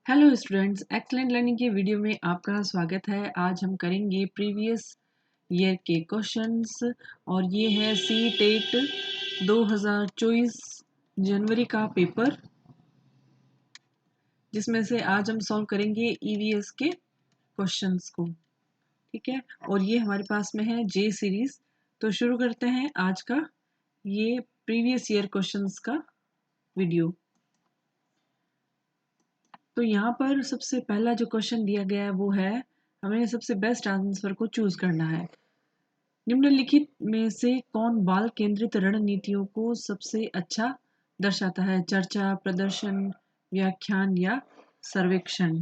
Hello students, excellent learning के video में आपका स्वागत है। आज हम करेंगे प्रीवियस ईयर के क्वेश्चंस और ये है सी टेट 2024 जनवरी का पेपर, जिसमें से आज हम सॉल्व करेंगे ईवीएस के क्वेश्चंस को। ठीक है, और ये हमारे पास में है जे सीरीज। तो शुरू करते हैं आज का ये प्रीवियस ईयर क्वेश्चंस का वीडियो। तो यहाँ पर सबसे पहला जो क्वेश्चन दिया गया है वो है, हमें सबसे बेस्ट आंसर को चूज करना है। निम्नलिखित में से कौन बाल केंद्रित रणनीतियों को सबसे अच्छा दर्शाता है? चर्चा, प्रदर्शन, व्याख्यान या सर्वेक्षण?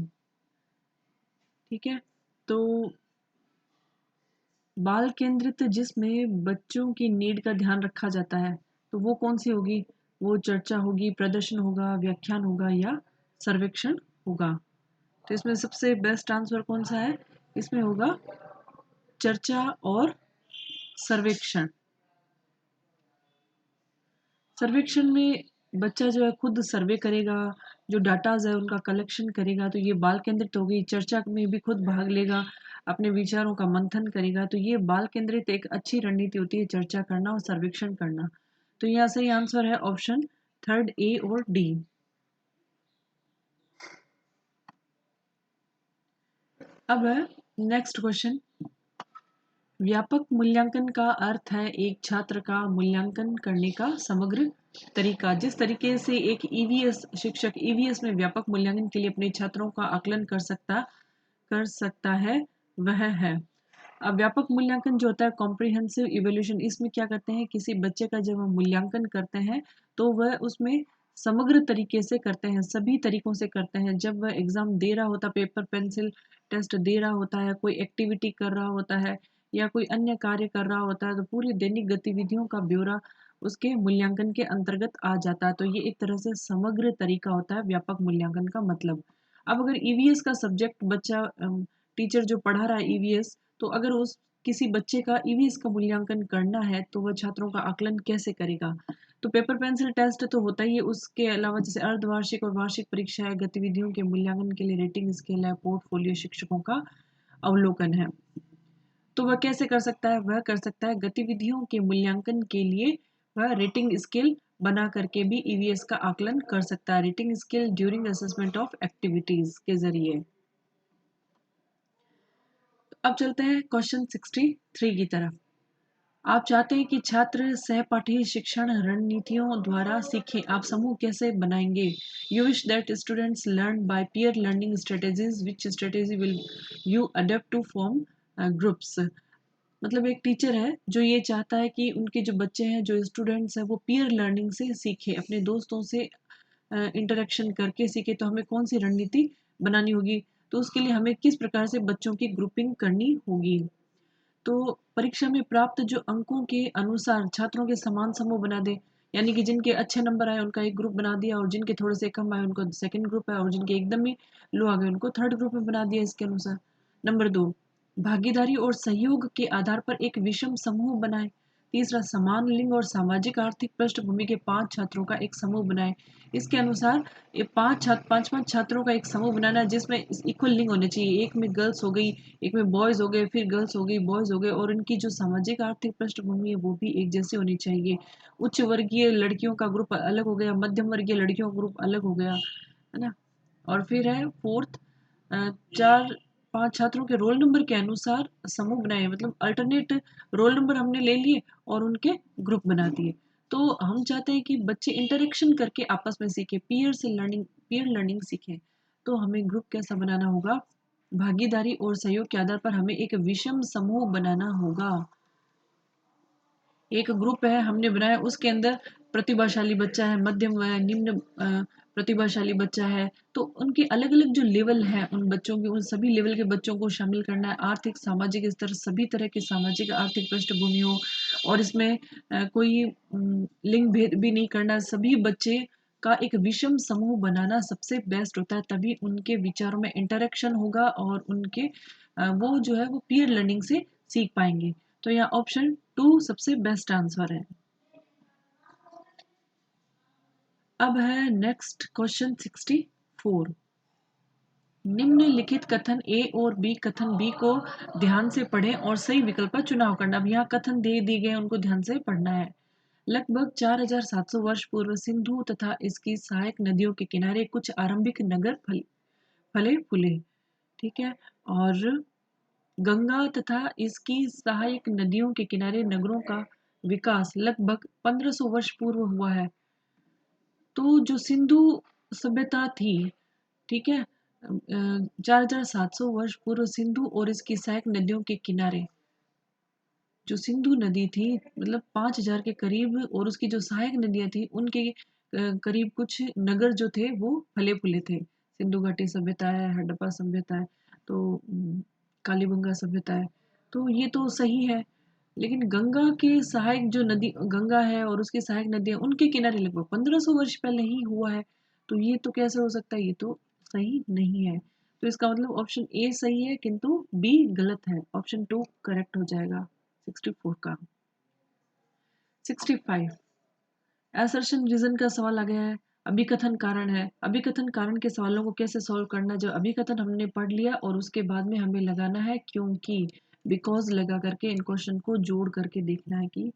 ठीक है, तो बाल केंद्रित जिसमें बच्चों की नीड का ध्यान रखा जाता है, तो वो कौन सी होगी? वो चर्चा होगी, प्रदर्शन होगा, व्याख्यान होगा या सर्वेक्षण होगा? तो इसमें सबसे बेस्ट आंसर कौन सा है? इसमें होगा चर्चा और सर्वेक्षण। सर्वेक्षण में बच्चा जो है खुद सर्वे करेगा, जो डाटाज है उनका कलेक्शन करेगा, तो ये बाल केंद्रित हो गई। चर्चा में भी खुद भाग लेगा, अपने विचारों का मंथन करेगा, तो ये बाल केंद्रित एक अच्छी रणनीति होती है, चर्चा करना और सर्वेक्षण करना। तो यहाँ सही आंसर है ऑप्शन थर्ड, ए और डी। अब है नेक्स्ट क्वेश्चन। व्यापक मूल्यांकन का अर्थ है एक छात्र का मूल्यांकन करने का समग्र तरीका। जिस तरीके से एक ईवीएस शिक्षक ईवीएस में व्यापक मूल्यांकन के लिए अपने छात्रों का आकलन कर सकता है, वह है। अब व्यापक मूल्यांकन जो होता है, कॉम्प्रिहेंसिव इवेल्यूशन, इसमें क्या करते हैं, किसी बच्चे का जब हम मूल्यांकन करते हैं तो वह उसमें समग्र तरीके से करते हैं, सभी तरीकों से करते हैं। जब वह एग्जाम दे रहा होता, पेपर पेंसिल टेस्ट दे रहा होता है, कोई एक्टिविटी कर रहा होता है या कोई अन्य कार्य कर रहा होता है, तो पूरी दैनिक गतिविधियों का ब्यौरा उसके मूल्यांकन के अंतर्गत आ जाता है। तो ये एक तरह से समग्र तरीका होता है व्यापक मूल्यांकन का मतलब। अब अगर ईवीएस का सब्जेक्ट बच्चा टीचर जो पढ़ा रहा है ईवीएस, तो अगर उस किसी बच्चे का ईवीएस का मूल्यांकन करना है तो वह छात्रों का आकलन कैसे करेगा? तो पेपर पेंसिल टेस्ट तो होता ही है, उसके अलावा जैसे अर्धवार्षिक और वार्षिक परीक्षाएं, गतिविधियों के मूल्यांकन के लिए रेटिंग स्केल है, पोर्टफोलियो शिक्षकों का अवलोकन है। तो वह कैसे कर सकता है? वह कर सकता है गतिविधियों के मूल्यांकन के लिए वह रेटिंग स्केल बना करके भी ईवीएस का आकलन कर सकता है, rating scale during assessment of activities के जरिए। अब चलते हैं क्वेश्चन 63 की तरफ। आप चाहते हैं कि छात्र सहपाठी शिक्षण रणनीतियों द्वारा सीखें। आप समूह कैसे बनाएंगे? You wish that students learn by peer learning strategies, which strategy will you adept to form groups? मतलब एक टीचर है जो ये चाहता है कि उनके जो बच्चे हैं, जो स्टूडेंट्स हैं, वो पीयर लर्निंग से सीखे, अपने दोस्तों से इंटरेक्शन करके सीखे। तो हमें कौन सी रणनीति बनानी होगी? तो उसके लिए हमें किस प्रकार से बच्चों की ग्रुपिंग करनी होगी? तो परीक्षा में प्राप्त जो अंकों के अनुसार छात्रों के समान समूह बना दे, यानी कि जिनके अच्छे नंबर आए उनका एक ग्रुप बना दिया, और जिनके थोड़े से कम आए उनको सेकंड ग्रुप है, और जिनके एकदम ही लो आ गए उनको थर्ड ग्रुप में बना दिया इसके अनुसार। नंबर 2, भागीदारी और सहयोग के आधार पर एक विषम समूह बनाए। तीसरा, समान लिंग और सामाजिक आर्थिक पृष्ठभूमि के 5 छात्रों का एक समूह बनाए। इसके अनुसार ये 5 छात्रों का एक समूह बनाना है जिसमें इक्वल लिंग होने चाहिए। एक में गर्ल्स हो गई, एक में बॉयज़ हो गए, फिर गर्ल्स हो गई, बॉयज़ हो गए, और उनकी जो सामाजिक आर्थिक पृष्ठभूमि है वो भी एक जैसी होनी चाहिए। उच्च वर्गीय लड़कियों का ग्रुप अलग हो गया, मध्यम वर्गीय लड़कियों का ग्रुप अलग हो गया, है ना? और फिर है फोर्थ, 4-5 छात्रों के रोल नंबर के अनुसार समूह बनाए, मतलब अल्टरनेट रोल नंबर हमने ले लिए और उनके ग्रुप बना दिए। तो हम चाहते हैं कि बच्चे इंटरेक्शन करके आपस में सीखें, पीयर लर्निंग सीखें। तो हमें ग्रुप कैसा बनाना होगा? भागीदारी और सहयोग के आधार पर हमें एक विषम समूह बनाना होगा। एक ग्रुप है हमने बनाया, उसके अंदर प्रतिभाशाली बच्चा है, मध्यम व निम्न प्रतिभाशाली बच्चा है, तो उनके अलग अलग जो लेवल है उन बच्चों के, उन सभी लेवल के बच्चों को शामिल करना है। आर्थिक सामाजिक स्तर, सभी तरह के सामाजिक आर्थिक पृष्ठभूमि हो, और इसमें कोई लिंग भेद भी नहीं करना। सभी बच्चे का एक विषम समूह बनाना सबसे बेस्ट होता है, तभी उनके विचारों में इंटरेक्शन होगा और उनके वो जो है वो पीयर लर्निंग से सीख पाएंगे। तो यहाँ ऑप्शन 2 सबसे बेस्ट आंसर है। अब है नेक्स्ट क्वेश्चन 64। निम्नलिखित कथन ए और बी, कथन बी को ध्यान से पढ़ें और सही विकल्प का चुनाव करना। अब यहाँ कथन दे दी गए उनको ध्यान से पढ़ना है। लगभग 4700 वर्ष पूर्व सिंधु तथा इसकी सहायक नदियों के किनारे कुछ आरंभिक नगर फले फूले। ठीक है। और गंगा तथा इसकी सहायक नदियों के किनारे नगरों का विकास लगभग 1500 वर्ष पूर्व हुआ है। तो जो सिंधु सभ्यता थी, ठीक है, 4700 वर्ष पूर्व सिंधु और इसकी सहायक नदियों के किनारे जो सिंधु नदी थी, मतलब 5000 के करीब, और उसकी जो सहायक नदियां थी उनके करीब कुछ नगर जो थे वो फले फूले थे। सिंधु घाटी सभ्यता है, हड़प्पा सभ्यता है, तो कालीबंगा सभ्यता है। तो ये तो सही है, लेकिन गंगा के सहायक जो नदी गंगा है और उसकी सहायक नदियां उनके किनारे लगभग 1500 वर्ष पहले ही हुआ है। तो ये तो कैसे हो सकता है, ये तो सही नहीं है। तो इसका मतलब ऑप्शन ए सही है किंतु बी गलत है। ऑप्शन 2 करेक्ट हो जाएगा 64 का। 65 असर्शन रीजन का सवाल आ गया है। अभिकथन कारण है। अभिकथन कारण के सवालों को कैसे सॉल्व करना है। जब अभिकथन हमने पढ़ लिया और उसके बाद में हमें लगाना है क्योंकि, बिकॉज लगा करके इन क्वेश्चन को जोड़ करके देखना है कि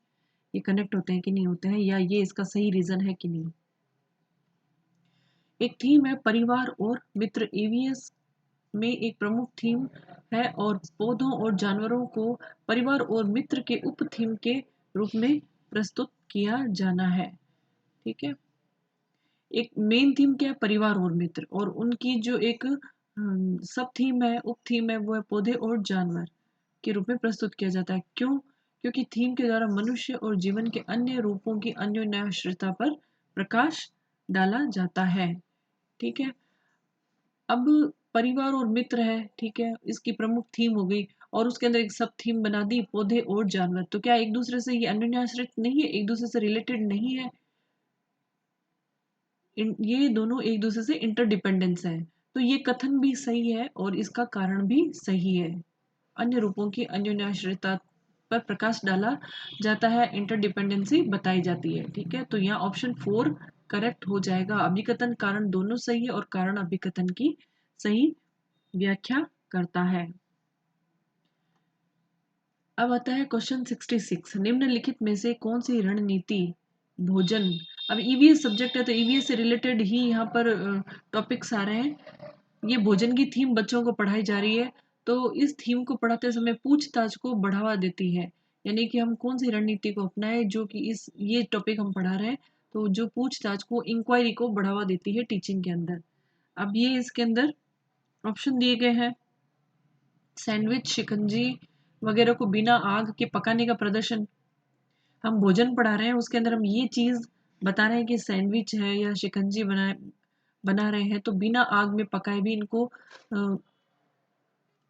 ये कनेक्ट होते हैं कि नहीं होते हैं, या ये इसका सही रीजन है कि नहीं। एक थीम है परिवार और मित्र। ईवीएस में एक प्रमुख थीम है और पौधों और जानवरों को परिवार और मित्र के उप थीम के रूप में प्रस्तुत किया जाना है। ठीक है। एक मेन थीम क्या है, परिवार और मित्र, और उनकी जो एक सब थीम है, उप थीम है, वो है पौधे और जानवर के रूप में प्रस्तुत किया जाता है। क्यों? क्योंकि थीम के द्वारा मनुष्य और जीवन के अन्य रूपों की अन्योन्याश्रिता पर प्रकाश डाला जाता है। ठीक है। अब परिवार और मित्र है, ठीक है, इसकी प्रमुख थीम हो गई, और उसके अंदर एक सब थीम बना दी पौधे और जानवर। तो क्या एक दूसरे से ये अन्योन्याश्रित नहीं है, एक दूसरे से रिलेटेड नहीं है? ये दोनों एक दूसरे से इंटरडिपेंडेंस है। तो ये कथन भी सही है और इसका कारण भी सही है। अन्य रूपों की अन्योन्याश्रितता पर प्रकाश डाला जाता है, इंटरडिपेंडेंसी बताई जाती है। ठीक है। तो यहाँ ऑप्शन 4 करेक्ट हो जाएगा। अभिकथन कारण दोनों सही है और कारण अभिकथन की सही व्याख्या करता है। अब आता है क्वेश्चन 66। निम्नलिखित में से कौन सी रणनीति भोजन, अब ईवीएस सब्जेक्ट है तो ईवीएस से रिलेटेड ही यहाँ पर टॉपिक्स आ रहे हैं। ये भोजन की थीम बच्चों को पढ़ाई जा रही है, तो इस थीम को पढ़ाते समय पूछताछ को बढ़ावा देती है। यानी कि हम कौन सी रणनीति को अपनाएं जो कि इस ये टॉपिक हम पढ़ा रहे हैं, तो जो पूछताछ को, इंक्वायरी को बढ़ावा देती है टीचिंग के अंदर। अब ये इसके अंदर ऑप्शन दिए गए हैं। सैंडविच, शिकंजी वगैरह को बिना आग के पकाने का प्रदर्शन। हम भोजन पढ़ा रहे हैं, उसके अंदर हम ये चीज़ बता रहे हैं कि सैंडविच है या शिकंजी बना रहे हैं तो बिना आग में पकाए भी इनको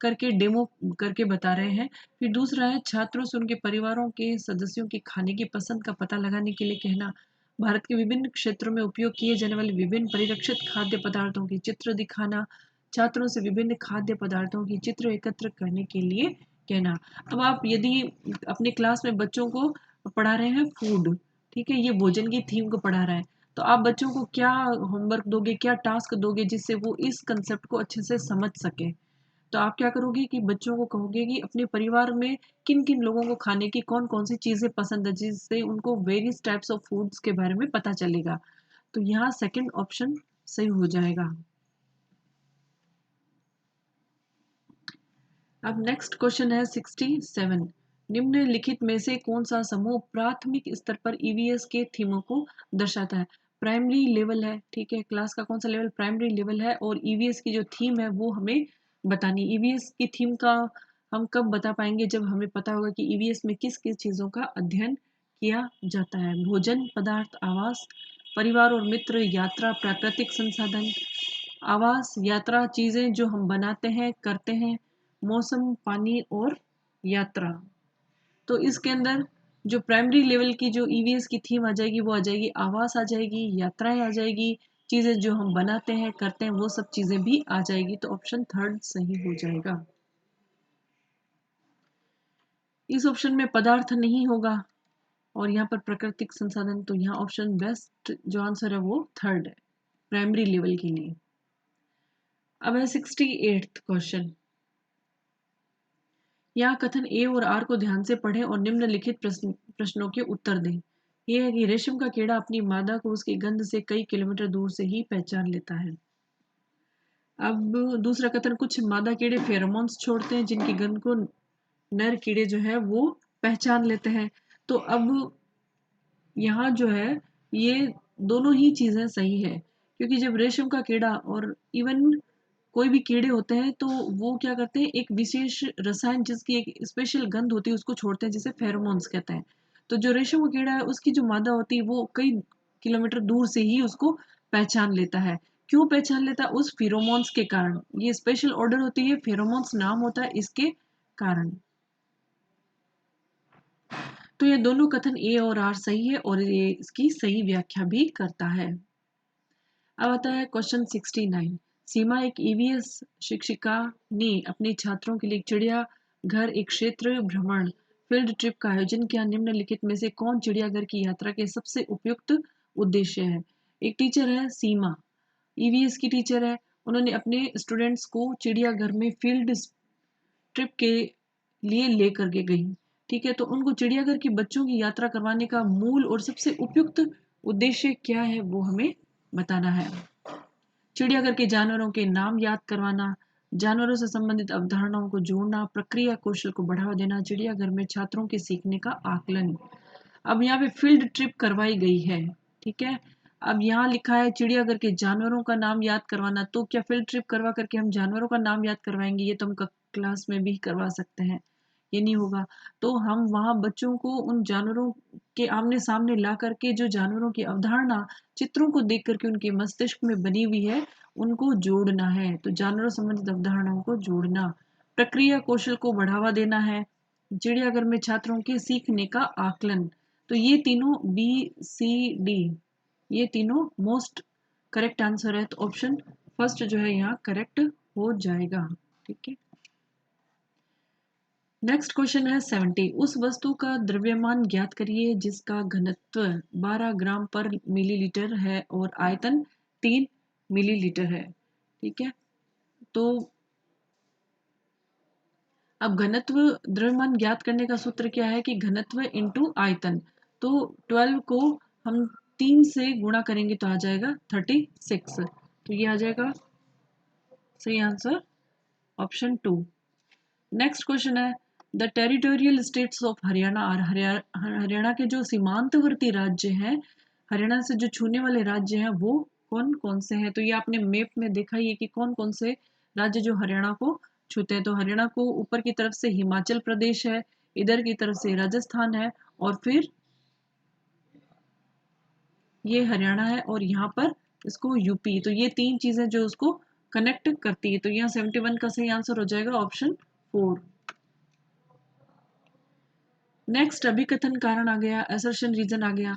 करके डेमो करके बता रहे हैं। फिर दूसरा है छात्रों से उनके परिवारों के सदस्यों की खाने की पसंद का पता लगाने के लिए कहना। भारत के विभिन्न क्षेत्रों में उपयोग किए जाने वाले विभिन्न परिरक्षित खाद्य पदार्थों की चित्र दिखाना। छात्रों से विभिन्न खाद्य पदार्थों की चित्र एकत्र करने के लिए कहना। अब आप यदि अपने क्लास में बच्चों को पढ़ा रहे हैं फूड, ठीक है, ये भोजन की थीम को पढ़ा रहा है, तो आप बच्चों को क्या होमवर्क दोगे, क्या टास्क दोगे जिससे वो इस कंसेप्ट को अच्छे से समझ सके। तो आप क्या करोगे कि बच्चों को कहोगे कि अपने परिवार में किन किन लोगों को खाने की कौन कौन सी चीज़ें पसंद है जिससे उनको वेरियस टाइप्स ऑफ फूड्स के बारे में पता चलेगा। तो यहाँ सेकंड ऑप्शन सही हो जाएगा। अब नेक्स्ट क्वेश्चन है 67। निम्नलिखित में से कौन सा समूह प्राथमिक स्तर पर ईवीएस के थीमों को दर्शाता है। प्राइमरी लेवल है, ठीक है, क्लास का कौन सा लेवल, प्राइमरी लेवल है, और ईवीएस की जो थीम है वो हमें बतानी। ईवीएस की थीम का हम कब बता पाएंगे, जब हमें पता होगा कि ईवीएस में किस किस चीज़ों का अध्ययन किया जाता है। भोजन, पदार्थ, आवास, परिवार और मित्र, यात्रा, प्राकृतिक संसाधन। आवास, यात्रा, चीज़ें जो हम बनाते हैं, करते हैं, मौसम, पानी और यात्रा। तो इसके अंदर जो प्राइमरी लेवल की जो ईवीएस की थीम आ जाएगी वो आ जाएगी आवास, आ जाएगी यात्राएं, आ जाएगी चीज़ें जो हम बनाते हैं, करते हैं, वो सब चीज़ें भी आ जाएगी। तो ऑप्शन थर्ड सही हो जाएगा। इस ऑप्शन में पदार्थ नहीं होगा और यहाँ पर प्राकृतिक संसाधन, तो यहाँ ऑप्शन बेस्ट जो आंसर है वो थर्ड है प्राइमरी लेवल के लिए। अब है 68th क्वेश्चन। यहाँ कथन ए और आर को ध्यान से पढ़ें और निम्नलिखित प्रश्नों के उत्तर दें। यह है कि रेशम का कीड़ा अपनी मादा को उसकी गंध से कई किलोमीटर दूर से ही पहचान लेता है। अब दूसरा कथन, कुछ मादा कीड़े फेरोमोन्स छोड़ते हैं जिनकी गंध को नर कीड़े जो है वो पहचान लेते हैं। तो अब यहाँ जो है ये दोनों ही चीज़ें सही है, क्योंकि जब रेशम का कीड़ा और इवन कोई भी कीड़े होते हैं तो वो क्या करते हैं, एक विशेष रसायन जिसकी एक स्पेशल गंध होती है उसको छोड़ते हैं, जिसे फेरोमोन्स कहते हैं। तो जो रेशम का कीड़ा है उसकी जो मादा होती है वो कई किलोमीटर दूर से ही उसको पहचान लेता है। क्यों पहचान लेता है? उस फेरोमोन्स के कारण। ये स्पेशल ऑर्डर होती है, फेरोमोन्स नाम होता है इसके कारण। तो ये दोनों कथन ए और आर सही है और ये इसकी सही व्याख्या भी करता है। अब आता है क्वेश्चन 69। सीमा एक ईवीएस शिक्षिका ने अपने छात्रों के लिए चिड़िया घर एक क्षेत्र भ्रमण फील्ड ट्रिप का आयोजन किया। निम्नलिखित में से कौन चिड़ियाघर की यात्रा के सबसे उपयुक्त उद्देश्य है? एक टीचर है सीमा, ईवीएस की टीचर है, उन्होंने अपने स्टूडेंट्स को चिड़ियाघर में फील्ड ट्रिप के लिए लेकर के गई। ठीक है, तो उनको चिड़ियाघर की बच्चों की यात्रा करवाने का मूल और सबसे उपयुक्त उद्देश्य क्या है वो हमें बताना है। चिड़ियाघर के जानवरों के नाम याद करवाना, जानवरों से संबंधित अवधारणाओं को जोड़ना, प्रक्रिया कौशल को बढ़ावा देना, चिड़ियाघर में छात्रों के सीखने का आकलन। अब यहाँ पे फील्ड ट्रिप करवाई गई है। ठीक है, अब यहाँ लिखा है चिड़ियाघर के जानवरों का नाम याद करवाना। तो क्या फील्ड ट्रिप करवा करके हम जानवरों का नाम याद करवाएंगे? ये तो हम क्लास में भी करवा सकते हैं, ये नहीं होगा। तो हम वहाँ बच्चों को उन जानवरों के आमने सामने ला करके जो जानवरों की अवधारणा चित्रों को देख करके उनके मस्तिष्क में बनी हुई है उनको जोड़ना है। तो जानवरों संबंधित अवधारणाओं को जोड़ना, प्रक्रिया कौशल को बढ़ावा देना है, चिड़ियाघर में छात्रों के सीखने का आकलन। तो ये तीनों बी सी डी ये तीनों मोस्ट करेक्ट आंसर है। तो ऑप्शन फर्स्ट जो है यहाँ करेक्ट हो जाएगा। ठीक है, नेक्स्ट क्वेश्चन है 70। उस वस्तु का द्रव्यमान ज्ञात करिए जिसका घनत्व 12 ग्राम पर मिलीलीटर है और आयतन 3 मिलीलीटर है। ठीक है, तो अब घनत्व द्रव्यमान ज्ञात करने का सूत्र क्या है कि घनत्व इंटू आयतन। तो 12 को हम 3 से गुणा करेंगे तो आ जाएगा 36। तो ये आ जाएगा सही आंसर ऑप्शन 2। नेक्स्ट क्वेश्चन है the territorial states of Haryana और हरियाणा के जो सीमांतवर्ती राज्य हैं, हरियाणा से जो छूने वाले राज्य हैं वो कौन कौन से हैं? तो ये आपने मैप में देखा ही है कि कौन कौन से राज्य जो हरियाणा को छूते हैं। तो हरियाणा को ऊपर की तरफ से हिमाचल प्रदेश है, इधर की तरफ से राजस्थान है और फिर ये हरियाणा है और यहाँ पर इसको यूपी। तो ये तीन चीजें जो उसको कनेक्ट करती है। तो यहाँ 71 का सही आंसर हो जाएगा ऑप्शन 4। नेक्स्ट अभिकथन कारण आ गया, असर्शन रीजन आ गया।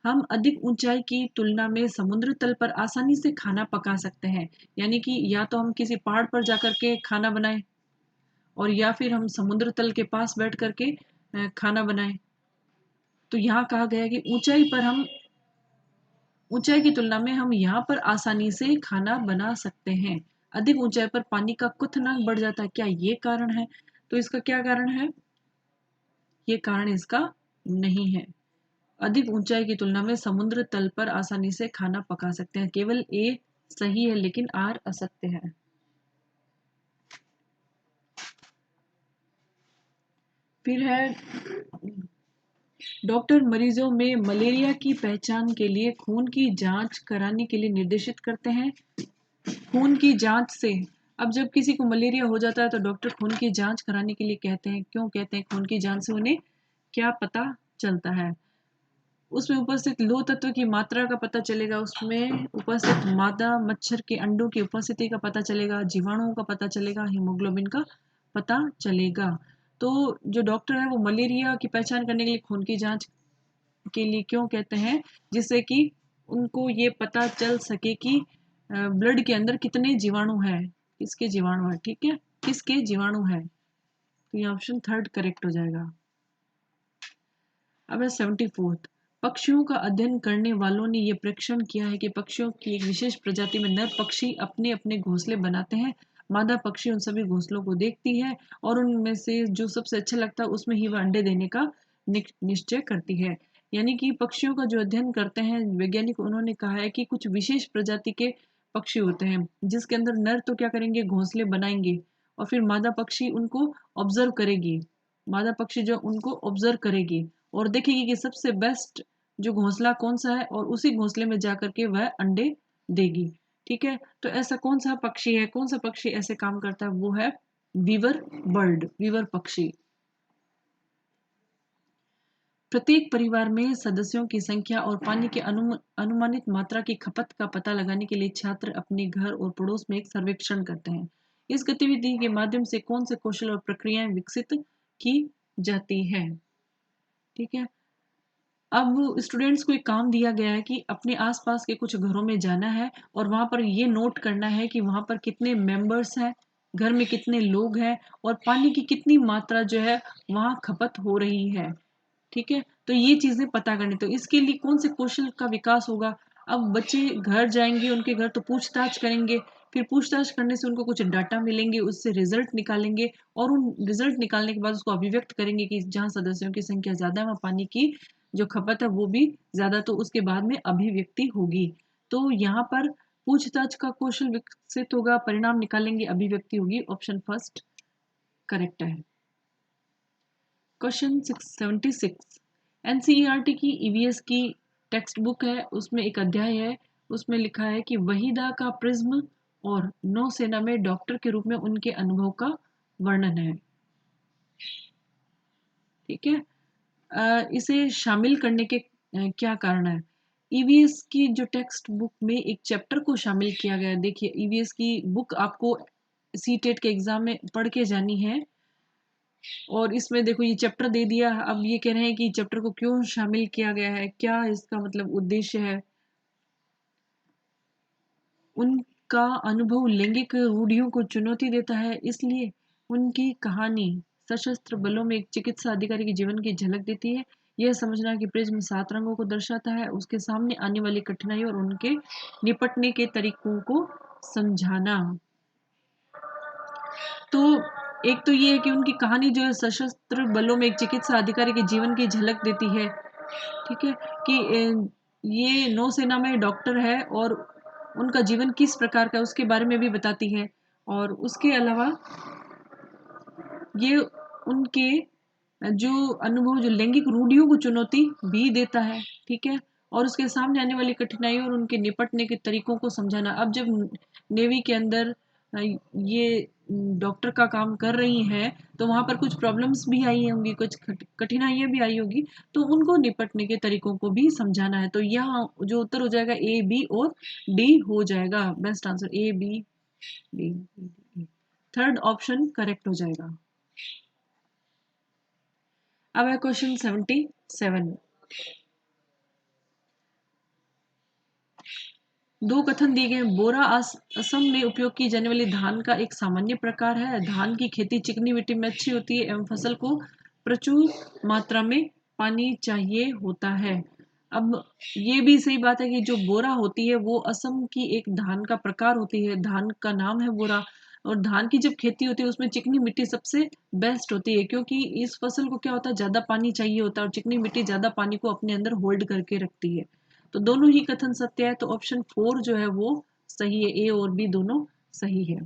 हम अधिक ऊंचाई की तुलना में समुद्र तल पर आसानी से खाना पका सकते हैं। यानी कि या तो हम किसी पहाड़ पर जाकर के खाना बनाएं और या फिर हम समुद्र तल के पास बैठ करके खाना बनाएं। तो यहाँ कहा गया कि ऊंचाई की तुलना में हम यहाँ पर आसानी से खाना बना सकते हैं। अधिक ऊंचाई पर पानी का क्वथनांक बढ़ जाता है, क्या ये कारण है? तो इसका क्या कारण है? ये कारण इसका नहीं है। अधिक ऊंचाई की तुलना में समुद्र तल पर आसानी से खाना पका सकते हैं। केवल ए सही है लेकिन आर असत्य है। फिर है डॉक्टर मरीजों में मलेरिया की पहचान के लिए खून की जांच कराने के लिए निर्देशित करते हैं। खून की जांच से, अब जब किसी को मलेरिया हो जाता है तो डॉक्टर खून की जांच कराने के लिए कहते हैं। क्यों कहते हैं? खून की जांच से उन्हें क्या पता चलता है? उसमें उपस्थित लोह तत्व की मात्रा का पता चलेगा, उसमें उपस्थित मादा मच्छर के अंडों की उपस्थिति का पता चलेगा, जीवाणुओं का पता चलेगा, हीमोग्लोबिन का पता चलेगा। तो जो डॉक्टर है वो मलेरिया की पहचान करने के लिए खून की जांच के लिए क्यों कहते हैं? जिससे कि उनको ये पता चल सके कि ब्लड के अंदर कितने जीवाणु हैं, किसके जीवाणु है। ठीक है, किसके जीवाणु है। तो ये ऑप्शन थर्ड करेक्ट हो जाएगा। अब है 74। पक्षियों का अध्ययन करने वालों ने यह परीक्षण किया है कि पक्षियों की एक विशेष प्रजाति में नर पक्षी अपने अपने घोंसले बनाते हैं। मादा पक्षी उन सभी घोंसलों को देखती है और उनमें से जो सबसे अच्छा लगता है उसमें ही वह अंडे देने का निश्चय करती है। यानी कि पक्षियों का जो अध्ययन करते हैं वैज्ञानिक, उन्होंने कहा है कि कुछ विशेष प्रजाति के पक्षी होते हैं जिसके अंदर नर तो क्या करेंगे, घोंसले बनाएंगे और फिर मादा पक्षी उनको ऑब्जर्व करेगी। मादा पक्षी जो उनको ऑब्जर्व करेगी और देखेगी कि सबसे बेस्ट जो घोंसला कौन सा है और उसी घोंसले में जाकर के वह अंडे देगी। ठीक है, तो ऐसा कौन सा पक्षी है, कौन सा पक्षी ऐसे काम करता है, वो है वीवर बर्ड, वीवर पक्षी। प्रत्येक परिवार में सदस्यों की संख्या और पानी की अनुमानित मात्रा की खपत का पता लगाने के लिए छात्र अपने घर और पड़ोस में एक सर्वेक्षण करते हैं। इस गतिविधि के माध्यम से कौन से कौशल और प्रक्रियाएं विकसित की जाती है। ठीक है, अब स्टूडेंट्स को एक काम दिया गया है कि अपने आसपास के कुछ घरों में जाना है और वहां पर ये नोट करना है कि वहां पर कितने मेंबर्स हैं, घर में कितने लोग हैं और पानी की कितनी मात्रा जो है वहां खपत हो रही है। ठीक है, तो ये चीजें पता करनी, तो इसके लिए कौन से कौशल का विकास होगा। अब बच्चे घर जाएंगे, उनके घर तो पूछताछ करेंगे, फिर पूछताछ करने से उनको कुछ डाटा मिलेंगे, उससे रिजल्ट निकालेंगे और उन रिजल्ट निकालने के बाद उसको अभिव्यक्त करेंगे कि जहाँ सदस्यों की संख्या ज्यादा है वहाँ पानी की जो खपत है वो भी ज्यादा, तो उसके बाद में अभिव्यक्ति होगी। तो यहाँ पर पूछताछ का कौशल विकसित होगा, परिणाम निकालेंगे, अभिव्यक्ति होगी। ऑप्शन फर्स्ट करेक्ट है। क्वेश्चन 676, एनसीईआरटी की ईवीएस की टेक्स्ट बुक है, उसमें एक अध्याय है, उसमें लिखा है कि वहीदा का प्रिज्म और नौसेना में डॉक्टर के रूप में उनके अनुभव का वर्णन है। ठीक है, इसे शामिल करने के क्या कारण है। ईवीएस की जो टेक्स्ट बुक में एक चैप्टर को शामिल किया गया है। देखिए, ईवीएस की बुक आपको सीटेट के एग्जाम में पढ़ के जानी है और इसमें देखो ये चैप्टर दे दिया। अब ये कह रहे हैं कि चैप्टर को क्यों शामिल किया गया है, क्या इसका मतलब उद्देश्य है। उनका अनुभव लैंगिक रूढ़ियों को चुनौती देता है, इसलिए उनकी कहानी सशस्त्र बलों में एक चिकित्सा अधिकारी के जीवन की झलक देती है। यह समझना कि प्रिज्म 7 रंगों को दर्शाता है, उसके सामने आने वाली कठिनाइयों और उनके निपटने के तरीकों को समझाना। तो एक तो ये है कि उनकी कहानी जो है सशस्त्र बलों में एक चिकित्सा अधिकारी के जीवन की झलक देती है। ठीक है, कि ये नौसेना में डॉक्टर है और उनका जीवन किस प्रकार का उसके बारे में भी बताती है और उसके अलावा ये उनके जो अनुभव जो लैंगिक रूढ़ियों को चुनौती भी देता है। ठीक है, और उसके सामने आने वाली कठिनाइयों और उनके निपटने के तरीकों को समझाना। अब जब नेवी के अंदर ये डॉक्टर का काम कर रही हैं तो वहां पर कुछ प्रॉब्लम्स भी आई होंगी, कुछ कठिनाइयां भी आई होगी, तो उनको निपटने के तरीकों को भी समझाना है। तो यहाँ जो उत्तर हो जाएगा ए, बी और डी हो जाएगा। Best answer A, B, D. Third option correct हो जाएगा। अब है क्वेश्चन 77। दो कथन दिए गए। बोरा असम में उपयोग की जाने वाली धान का एक सामान्य प्रकार है। धान की खेती चिकनी मिट्टी में अच्छी होती है एवं फसल को प्रचुर मात्रा में पानी चाहिए होता है। अब ये भी सही बात है कि जो बोरा होती है वो असम की एक धान का प्रकार होती है, धान का नाम है बोरा। और धान की जब खेती होती है उसमें चिकनी मिट्टी सबसे बेस्ट होती है, क्योंकि इस फसल को क्या होता है, ज्यादा पानी चाहिए होता है और चिकनी मिट्टी ज्यादा पानी को अपने अंदर होल्ड करके रखती है। तो दोनों ही कथन सत्य है, तो ऑप्शन 4 जो है वो सही है। ए और बी दोनों सही है।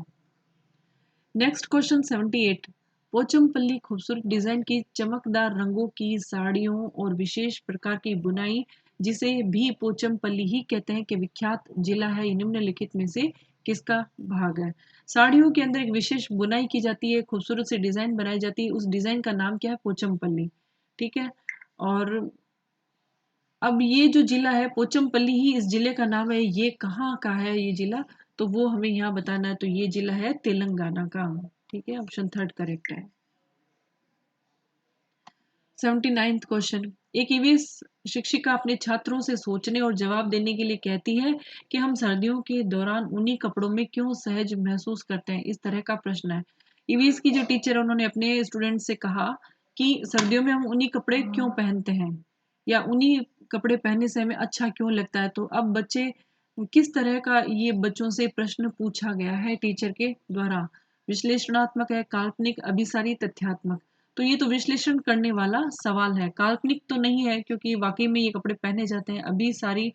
Next question 78। पोचमपल्ली खूबसूरत डिजाइन की चमकदार रंगों की साड़ियों और विशेष प्रकार की बुनाई, जिसे भी पोचमपल्ली ही कहते हैं, कि विख्यात जिला है। निम्नलिखित में से किसका भाग है। साड़ियों के अंदर एक विशेष बुनाई की जाती है, खूबसूरत सी डिजाइन बनाई जाती है, उस डिजाइन का नाम क्या है, पोचमपल्ली। ठीक है, और अब ये जो जिला है पोचमपल्ली ही इस जिले का नाम है। ये कहाँ का है ये जिला, तो वो हमें यहाँ बताना है। तो ये जिला है तेलंगाना का। ठीक है, ऑप्शन थर्ड करेक्ट है। 79th question. एक ईवीएस शिक्षिका अपने छात्रों से सोचने और जवाब देने के लिए कहती है कि हम सर्दियों के दौरान ऊनी कपड़ों में क्यों सहज महसूस करते हैं। इस तरह का प्रश्न है। ईवीएस की जो टीचर है उन्होंने अपने स्टूडेंट से कहा कि सर्दियों में हम ऊनी कपड़े क्यों पहनते हैं या ऊनी कपड़े पहनने से हमें अच्छा क्यों लगता है। तो अब बच्चे किस तरह का ये बच्चों से प्रश्न पूछा गया है टीचर के द्वारा। विश्लेषणात्मक है, काल्पनिक, अभिसारी, तथ्यात्मक। तो ये तो विश्लेषण करने वाला सवाल है, काल्पनिक तो नहीं है क्योंकि वाकई में ये कपड़े पहने जाते हैं। अभिसारी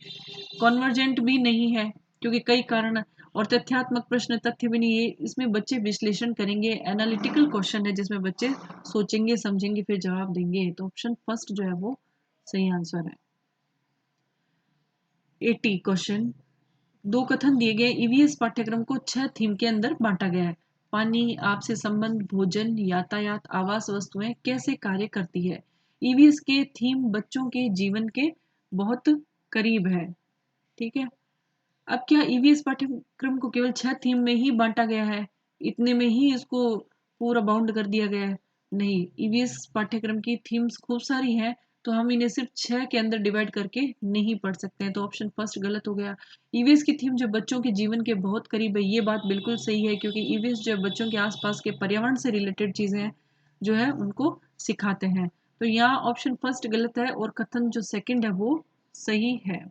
कॉन्वर्जेंट भी नहीं है क्योंकि कई कारण, और तथ्यात्मक प्रश्न तथ्य भी नहीं है। इसमें बच्चे विश्लेषण करेंगे, एनालिटिकल क्वेश्चन है जिसमें बच्चे सोचेंगे समझेंगे फिर जवाब देंगे। तो ऑप्शन फर्स्ट जो है वो सही आंसर है। 80 क्वेश्चन, दो कथन दिए गए, ईवीएस पाठ्यक्रम को 6 थीम के अंदर बांटा गया है। पानी, आपसे संबंध, भोजन, यातायात, आवास वस्तुएं कैसे कार्य करती है। ईवीएस के थीम बच्चों के जीवन के बहुत करीब है। ठीक है, अब क्या ईवीएस पाठ्यक्रम को केवल 6 थीम में ही बांटा गया है, इतने में ही इसको पूरा बाउंड कर दिया गया है? नहीं, ईवीएस पाठ्यक्रम की थीम्स खूब सारी हैं, तो हम इन्हें सिर्फ 6 के अंदर डिवाइड करके नहीं पढ़ सकते हैं। तो ऑप्शन फर्स्ट गलत हो गया। ईवीएस की थीम जो बच्चों के जीवन के बहुत करीब है, ये बात बिल्कुल सही है क्योंकि ईवीएस जो है बच्चों के आसपास के पर्यावरण से रिलेटेड चीजें जो है उनको सिखाते हैं। तो यहाँ ऑप्शन फर्स्ट गलत है और कथन जो सेकंड है वो सही है।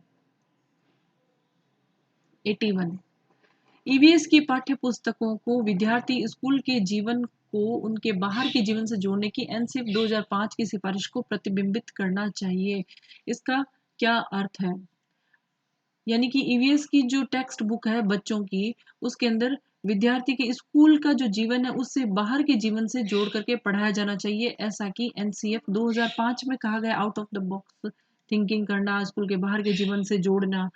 81, ईवीएस की पाठ्य पुस्तकों को विद्यार्थी स्कूल के जीवन को उनके बाहर के जीवन से जोड़ने की एनसीएफ 2005 की सिफारिश को प्रतिबिंबित करना चाहिए। इसका क्या अर्थ है? यानी कि ईवीएस की जो टेक्स्ट बुक है बच्चों की, उसके अंदर विद्यार्थी के स्कूल का जो जीवन है उससे बाहर के जीवन से जोड़ करके पढ़ाया जाना चाहिए, ऐसा कि एनसीएफ 2005 में कहा गया। Out of the box thinking करना, स्कूल के बाहर के जीवन से जोड़ना।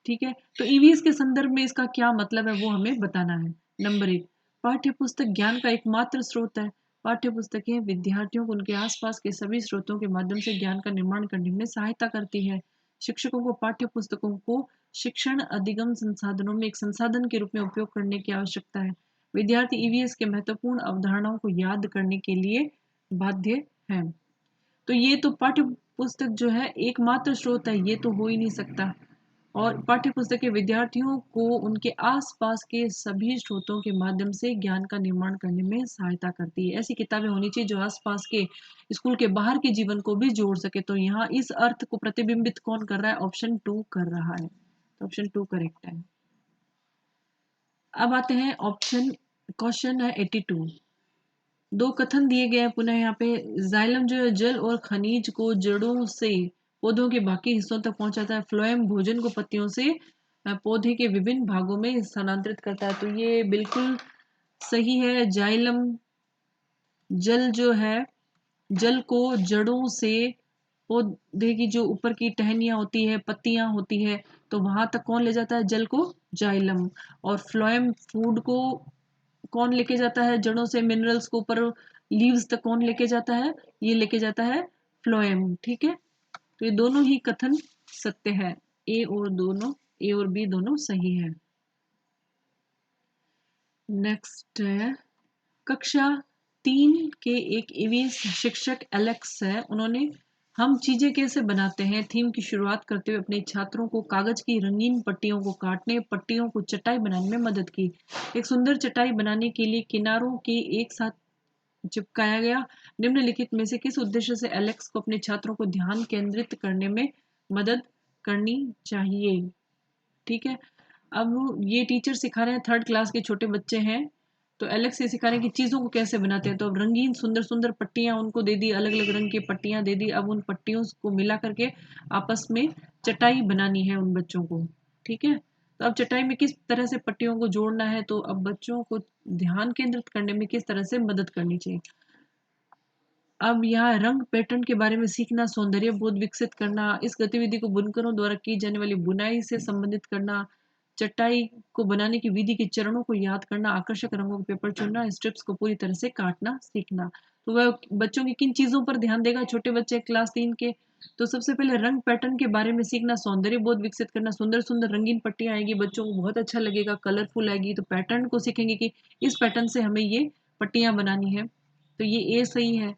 ठीक है, तो ईवीएस के संदर्भ में इसका क्या मतलब है वो हमें बताना है। नंबर 1, पाठ्य पुस्तक ज्ञान का एकमात्र स्रोत है। पाठ्य पुस्तकें विद्यार्थियों को उनके आसपास के सभी स्रोतों के माध्यम से ज्ञान का निर्माण करने में सहायता करती है। शिक्षकों को पाठ्य पुस्तकों को शिक्षण अधिगम संसाधनों में एक संसाधन के रूप में उपयोग करने की आवश्यकता है। विद्यार्थी ईवीएस के महत्वपूर्ण अवधारणाओं को याद करने के लिए बाध्य है। तो ये तो पाठ्य पुस्तक जो है एकमात्र स्रोत है, ये तो हो ही नहीं सकता। और पाठ्य पुस्तकें विद्यार्थियों को उनके आसपास के सभी स्रोतों के माध्यम से ज्ञान का निर्माण करने में सहायता करती है। ऐसी किताबें होनी चाहिए जो आसपास के स्कूल के बाहर के जीवन को भी जोड़ सके। तो यहाँ इस अर्थ को प्रतिबिंबित कौन कर रहा है? ऑप्शन 2 कर रहा है। तो ऑप्शन 2 करेक्ट है। अब आते हैं ऑप्शन, क्वेश्चन है 82, दो कथन दिए गए हैं पुनः यहाँ पे। जाइलम जो है जल और खनिज को जड़ों से पौधों के बाकी हिस्सों तक पहुंचाता है। फ्लोएम भोजन को पत्तियों से पौधे के विभिन्न भागों में स्थानांतरित करता है। तो ये बिल्कुल सही है। जाइलम जल जो है, जल को जड़ों से पौधे की जो ऊपर की टहनियाँ होती है, पत्तियां होती है, तो वहां तक कौन ले जाता है? जल को, जाइलम। और फ्लोएम फूड को कौन लेके जाता है? जड़ों से मिनरल्स को ऊपर लीव्स तक कौन लेके जाता है? ये लेके जाता है फ्लोएम। ठीक है, तो ये दोनों ही कथन सत्य है। ए और बी दोनों सही है। नेक्स्ट है कक्षा 3 के एक ईवीएस शिक्षक एलेक्स है। उन्होंने हम चीजें कैसे बनाते हैं थीम की शुरुआत करते हुए अपने छात्रों को कागज की रंगीन पट्टियों को काटने, पट्टियों को चटाई बनाने में मदद की। एक सुंदर चटाई बनाने के लिए किनारों के एक साथ चिपकाया गया। निम्नलिखित में से किस उद्देश्य से एलेक्स को अपने छात्रों को ध्यान केंद्रित करने में मदद करनी चाहिए? ठीक है, अब ये टीचर सिखा रहे हैं, 3rd क्लास के छोटे बच्चे हैं, तो एलेक्स ये सिखा रहे हैं कि चीज़ों को कैसे बनाते हैं। तो अब रंगीन सुंदर सुंदर पट्टियाँ उनको दे दी, अलग अलग रंग की पट्टियाँ दे दी। अब उन पट्टियों को मिला करके आपस में चटाई बनानी है उन बच्चों को। ठीक है, तो अब चटाई में किस तरह से पट्टियों को जोड़ना है, तो अब बच्चों को ध्यान केंद्रित करने में किस तरह से मदद करनी चाहिए। अब यहाँ रंग पैटर्न के बारे में सीखना, सौंदर्य बोध विकसित करना, इस गतिविधि को बुनकरों द्वारा की जाने वाली बुनाई से संबंधित करना, चटाई को बनाने की विधि के चरणों को याद करना, आकर्षक रंगों के पेपर चुनना, स्ट्रिप्स को पूरी तरह से काटना सीखना। तो वह बच्चों की किन चीज़ों पर ध्यान देगा? छोटे बच्चे क्लास 3 के, तो सबसे पहले रंग पैटर्न के बारे में सीखना, सौंदर्य बोध विकसित करना, सुंदर सुंदर रंगीन पट्टियाँ आएगी, बच्चों को बहुत अच्छा लगेगा, कलरफुल आएगी, तो पैटर्न को सीखेंगे कि इस पैटर्न से हमें ये पट्टियाँ बनानी है। तो ये ए सही है।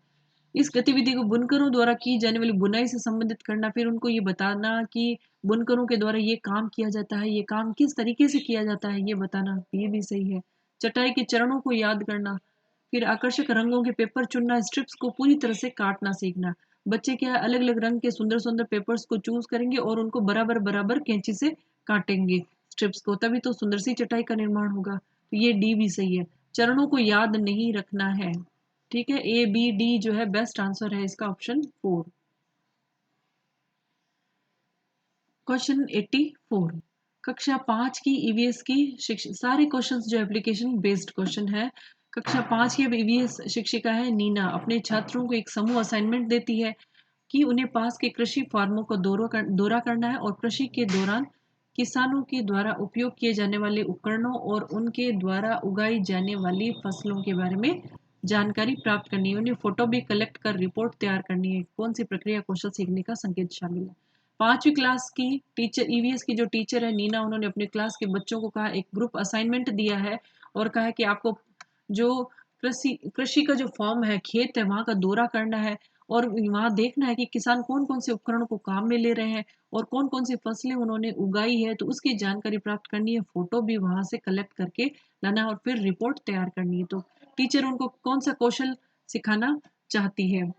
इस गतिविधि को बुनकरों द्वारा की जाने वाली बुनाई से संबंधित करना, फिर उनको ये बताना कि बुनकरों के द्वारा ये काम किया जाता है, ये काम किस तरीके से किया जाता है, ये बताना, ये भी सही है। चटाई के चरणों को याद करना, फिर आकर्षक रंगों के पेपर चुनना, स्ट्रिप्स को पूरी तरह से काटना सीखना, बच्चे क्या अलग अलग रंग के सुंदर सुंदर पेपर्स को चूज करेंगे और उनको बराबर बराबर कैंची से काटेंगे स्ट्रिप्स को, तभी तो सुंदर सी चटाई का निर्माण होगा। तो ये डी भी सही है। चरणों को याद नहीं रखना है। ठीक है, ए बी डी जो है बेस्ट आंसर है इसका, ऑप्शन 4। क्वेश्चन 84, कक्षा 5 की ईवीएस की शिक्षक, सारे क्वेश्चंस जो एप्लीकेशन बेस्ड क्वेश्चन है। कक्षा 5 की ईवीएस शिक्षिका है नीना, अपने छात्रों को एक समूह असाइनमेंट देती है कि उन्हें पास के कृषि फार्मों को दौरा करना है और कृषि के दौरान किसानों के द्वारा उपयोग किए जाने वाले उपकरणों और उनके द्वारा उगाई जाने वाली फसलों के बारे में जानकारी प्राप्त करनी है। उन्हें फोटो भी कलेक्ट कर रिपोर्ट तैयार करनी है। कौन सी प्रक्रिया कौशल सीखने का संकेत शामिल है? 5वीं क्लास की टीचर, ईवीएस की जो टीचर है नीना, उन्होंने अपने क्लास के बच्चों को कहा, एक ग्रुप असाइनमेंट दिया है और कहा है कि आपको जो कृषि कृषि का जो फॉर्म है, खेत है, वहां का दौरा करना है और वहां देखना है कि किसान कौन कौन से उपकरणों को काम में ले रहे हैं और कौन कौन सी फसलें उन्होंने उगाई है, तो उसकी जानकारी प्राप्त करनी है। फोटो भी वहां से कलेक्ट करके लाना है और फिर रिपोर्ट तैयार करनी है। तो टीचर उनको कौन सा कौशल सिखाना चाहती है?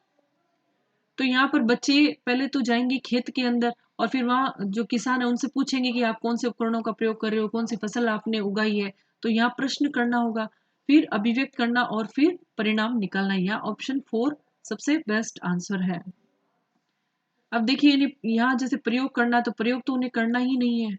तो यहाँ पर बच्चे पहले तो जाएंगे खेत के अंदर और फिर वहाँ जो किसान है उनसे पूछेंगे कि आप कौन से उपकरणों का प्रयोग कर रहे हो, कौन सी फसल आपने उगाई है। तो यहाँ प्रश्न करना होगा, फिर अभिव्यक्त करना और फिर परिणाम निकालना। यहाँ ऑप्शन 4 सबसे बेस्ट आंसर है। अब देखिए यहाँ जैसे प्रयोग करना, तो प्रयोग तो उन्हें करना ही नहीं है,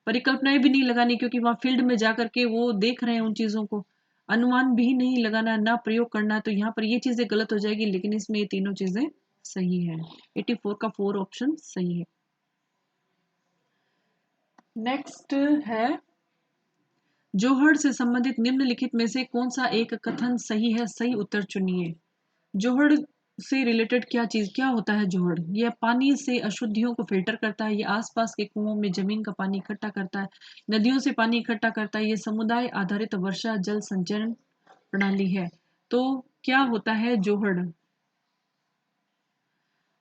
परिकल्पनाएं भी नहीं लगानी, क्योंकि वहां फील्ड में जाकर के वो देख रहे हैं उन चीजों को। अनुमान भी नहीं लगाना, ना प्रयोग करना, तो यहाँ पर ये चीजें गलत हो जाएगी, लेकिन इसमें ये तीनों चीजें सही है। 84 का 4 ऑप्शन सही है। नेक्स्ट है, जोहड़ से संबंधित निम्नलिखित में से कौन सा एक कथन सही है? सही उत्तर चुनिए। जोहड़ से रिलेटेड क्या होता है? जोहड़ यह पानी से अशुद्धियों को फिल्टर करता है, ये आसपास के कुओं में जमीन का पानी इकट्ठा करता है, नदियों से पानी इकट्ठा करता है, ये समुदाय आधारित वर्षा जल संचयन प्रणाली है। तो क्या होता है जोहड़?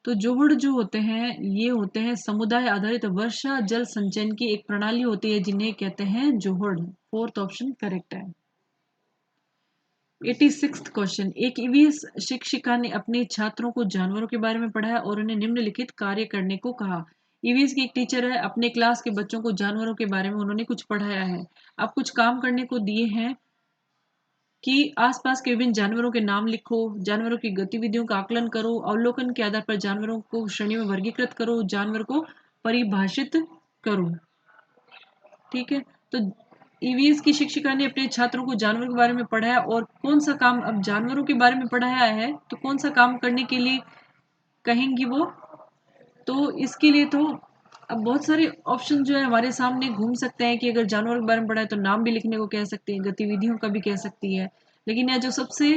तो जोहड़ जो होते हैं ये होते हैं समुदाय आधारित वर्षा जल संचयन की एक प्रणाली होती है, जिन्हें कहते हैं जोहड़। 4th ऑप्शन करेक्ट है। 86th क्वेश्चन, एक ईवीएस शिक्षिका ने अपने छात्रों को जानवरों के बारे में पढ़ाया और उन्हें निम्नलिखित कार्य करने को कहा। ईवीएस की एक टीचर है, अपने क्लास के बच्चों को जानवरों के बारे में उन्होंने कुछ पढ़ाया है। अब कुछ काम करने को दिए हैं कि आसपास के विभिन्न जानवरों के नाम लिखो, जानवरों की गतिविधियों का आकलन करो, अवलोकन के आधार पर जानवरों को श्रेणी में वर्गीकृत करो, जानवर को परिभाषित करो। ठीक है, तो ईवीएस की शिक्षिका ने अपने छात्रों को जानवरों के बारे में पढ़ाया और कौन सा काम, अब जानवरों के बारे में पढ़ाया है तो कौन सा काम करने के लिए कहेंगी वो? तो इसके लिए तो अब बहुत सारे ऑप्शन जो है हमारे सामने घूम सकते हैं कि अगर जानवर के बारे में पढ़ा है तो नाम भी लिखने को कह सकते हैं, गतिविधियों का भी कह सकती है। लेकिन यह जो सबसे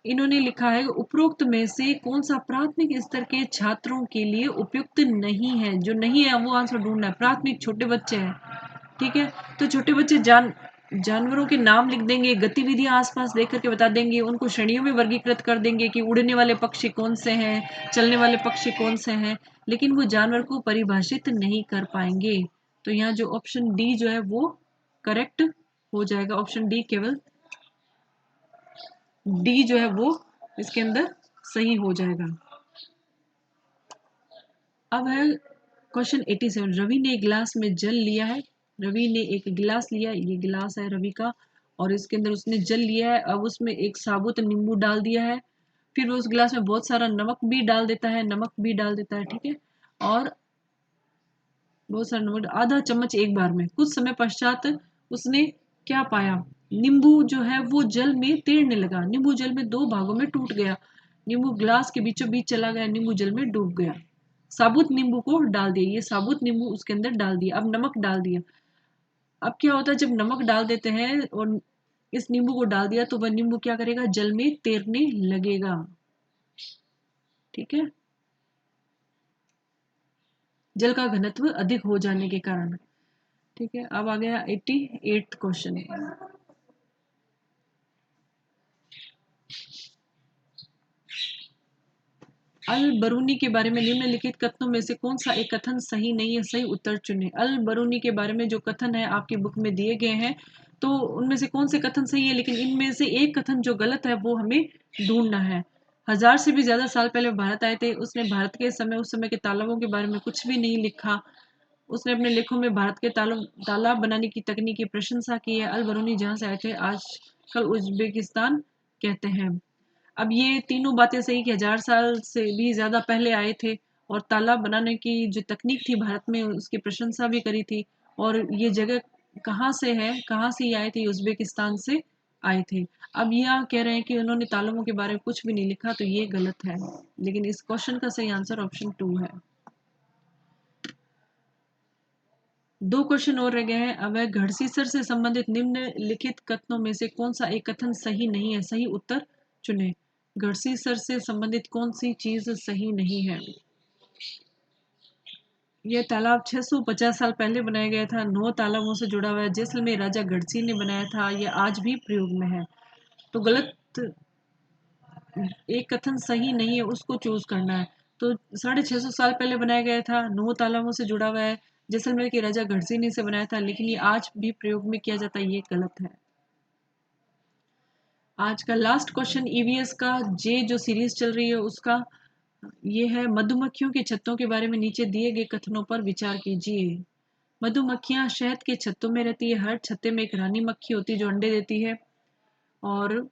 इन्होंने लिखा है, उपरोक्त में से कौन सा प्राथमिक स्तर के छात्रों के लिए उपयुक्त नहीं है? जो नहीं है वो आंसर ढूंढना है। प्राथमिक छोटे बच्चे हैं, ठीक है, तो छोटे बच्चे जानवरों के नाम लिख देंगे, गतिविधियां आसपास देख करके बता देंगे, उनको श्रेणियों में वर्गीकृत कर देंगे कि उड़ने वाले पक्षी कौन से हैं, चलने वाले पक्षी कौन से हैं, लेकिन वो जानवर को परिभाषित नहीं कर पाएंगे। तो यहाँ जो ऑप्शन डी जो है वो करेक्ट हो जाएगा। ऑप्शन डी, केवल डी जो है वो इसके अंदर सही हो जाएगा। अब है क्वेश्चन 87, रवि ने एक गिलास में जल लिया है। रवि ने एक गिलास लिया, ये गिलास है रवि का, और इसके अंदर उसने जल लिया है। अब उसमें एक साबुत नींबू डाल दिया है, फिर वो उस गिलास में बहुत सारा नमक भी डाल देता है, ठीक है, और बहुत सारा नमक, आधा चम्मच एक बार में। कुछ समय पश्चात उसने क्या पाया? नींबू जो है वो जल में तैरने लगा, नींबू जल में दो भागों में टूट गया, नींबू ग्लास के बीचों बीच चला गया, नींबू जल में डूब गया। साबुत नींबू को डाल दिया, ये साबुत नींबू उसके अंदर डाल दिया, अब नमक डाल दिया। अब क्या होता है, जब नमक डाल देते हैं और इस नींबू को डाल दिया तो वह नींबू क्या करेगा? जल में तैरने लगेगा। ठीक है, जल का घनत्व अधिक हो जाने के कारण। ठीक है, अब आ गया 88th क्वेश्चन। अल बरूनी के बारे में निम्नलिखित कथनों में से कौन सा एक कथन सही नहीं है? सही उत्तर चुनें। अल बरूनी के बारे में जो कथन है आपकी बुक में दिए गए हैं, तो उनमें से कौन से कथन सही है, लेकिन इनमें से एक कथन जो गलत है वो हमें ढूंढना है। 1000 से भी ज़्यादा साल पहले भारत आए थे। उसने भारत के समय उस समय के तालाबों के बारे में कुछ भी नहीं लिखा। उसने अपने लेखों में भारत के तालाब बनाने की तकनीक की प्रशंसा की है। अल बरूनी जहाँ से आए थे आजकल उज़्बेकिस्तान कहते हैं। अब ये तीनों बातें सही कि 1000 साल से भी ज़्यादा पहले आए थे और तालाब बनाने की जो तकनीक थी भारत में उसकी प्रशंसा भी करी थी। और ये जगह कहाँ से है, कहाँ से ये आए थे, उज़्बेकिस्तान से आए थे। अब यहाँ कह रहे हैं कि उन्होंने तालाबों के बारे में कुछ भी नहीं लिखा, तो ये गलत है। लेकिन इस क्वेश्चन का सही आंसर ऑप्शन 2 है। 2 क्वेश्चन और रह गए हैं। अब है घड़सीसर से संबंधित निम्नलिखित कथनों में से कौन सा एक कथन सही नहीं है? सही उत्तर चुनें। घड़सीसर से संबंधित कौन सी चीज सही नहीं है? यह तालाब 650 साल पहले बनाया गया था। 9 तालाबों से जुड़ा हुआ है। जैसलमेर राजा गढ़सी ने बनाया था। यह आज भी प्रयोग में है। तो गलत एक कथन सही नहीं है, उसको चूज करना है। तो 650 साल पहले बनाया गया था, 9 तालाबों से जुड़ा हुआ है, जैसलमेर के राजा गढ़सी ने इसे बनाया था, लेकिन ये आज भी प्रयोग में किया जाता है, ये गलत है। आज का लास्ट क्वेश्चन ईवीएस का जे जो सीरीज चल रही है उसका ये है, मधुमक्खियों के छत्तों के बारे में नीचे दिए गए कथनों पर विचार कीजिए। मधुमक्खियां शहद के छत्तों में रहती है। हर छत्ते में एक रानी मक्खी होती है जो अंडे देती है, और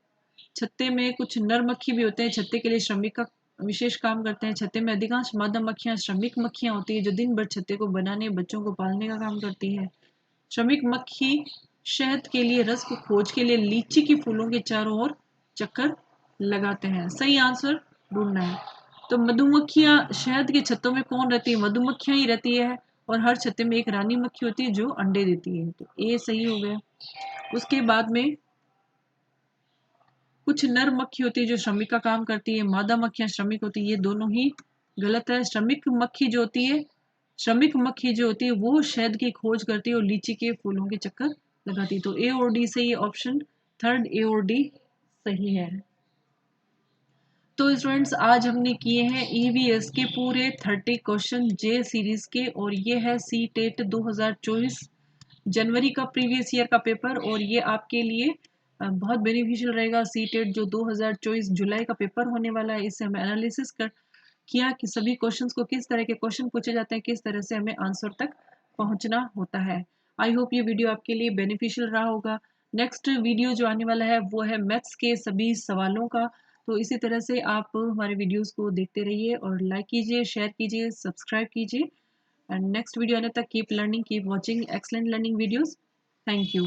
छत्ते में कुछ नर मक्खी भी होते हैं, छत्ते के लिए श्रमिक का विशेष काम करते हैं। छत्ते में अधिकांश मादा मक्खियां श्रमिक मक्खियां होती है जो दिन भर छत्ते को बनाने, बच्चों को पालने का काम करती है। श्रमिक मक्खी शहद के लिए, रस को खोज के लिए लीची के फूलों के चारों ओर चक्कर लगाते हैं। सही आंसर ढूंढना है। तो मधुमक्खियां शहद के छत्तों में कौन रहती है? मधुमक्खियां ही रहती है, और हर छत्ते में एक रानी मक्खी होती है जो अंडे देती है। तो ए सही हो गया। उसके बाद में कुछ नर मक्खी होती है जो श्रमिक का काम करती है, मादा मक्खियां श्रमिक होती है, ये दोनों ही गलत है। श्रमिक मक्खी जो होती है वो शहद की खोज करती है और लीची के फूलों के चक्कर लगाती है। तो ए और डी से ये ऑप्शन थर्ड ए और डी सही है। तो स्टूडेंट्स आज हमने किए हैं ईवीएस के पूरे 30 क्वेश्चन जे सीरीज के, और ये है सी टेट 2024 जनवरी का प्रीवियस ईयर का पेपर, और ये आपके लिए बहुत बेनिफिशियल रहेगा। सी टेट जो 2024 जुलाई का पेपर होने वाला है, इससे हमें एनालिसिस कर किया कि सभी क्वेश्चंस को किस तरह के क्वेश्चन पूछे जाते हैं, किस तरह से हमें आंसर तक पहुंचना होता है। आई होप ये वीडियो आपके लिए बेनिफिशियल रहा होगा। नेक्स्ट वीडियो जो आने वाला है वो है मैथ्स के सभी सवालों का। तो इसी तरह से आप हमारे वीडियोस को देखते रहिए और लाइक कीजिए, शेयर कीजिए, सब्सक्राइब कीजिए। एंड नेक्स्ट वीडियो आने तक keep learning, keep watching excellent learning videos. Thank you.